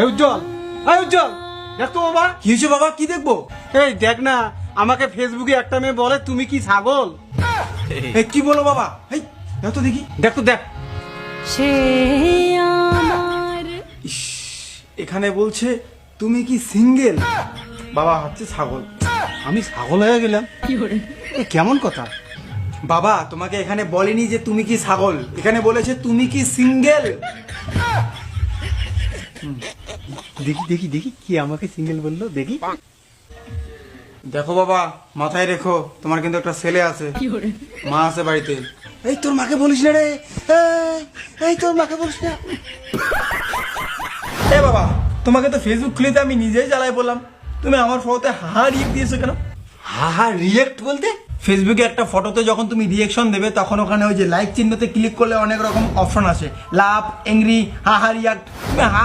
উজ্জ্বল, উজ্জ্বল, দেখ তো বাবা। কি হয়েছে বাবা? কি দেখবো? এই দেখ না, আমাকে ফেসবুকে একটা মেয়ে বলে তুমি কি ছাগল। এই কি বলো বাবা? এই দাও তো দেখি। দেখ তো দেখ। সে আমার ইস, এখানে বলছে তুমি কি সিঙ্গেল। বাবা হচ্ছে ছাগল। আমি ছাগল হয়ে গেলাম, এ কেমন কথা? বাবা তোমাকে এখানে বলেনি যে তুমি কি ছাগল, এখানে বলেছে তুমি কি সিঙ্গেল। দেখি দেখি দেখি কি আমাকে সিঙ্গেল বললো, দেখি। দেখো বাবা, মাথায় রেখো তোমার কিন্তু একটা ছেলে আছে, মা আছে বাড়িতে। এই তোর মাকে বলিস না রে, এই তোর মাকে বলিস না। এ বাবা, তোমাকে তো ফেসবুক খুলিতে আমি নিজেই জ্বালাই বললাম, তুমি আমার ফটোতে হাহা রিয়েক্ট দিয়েছো কেন? হা রিয়েক্ট বলতে? ফেসবুকে একটা ফটোতে যখন তুমি রিয়েকশন দেবে তখন ওখানে ওই যে লাইক চিহ্নতে ক্লিক করলে অনেক রকম অপশন আসে, লাভ, এংরি, হাহা রিয়াক্ট। তুমি হা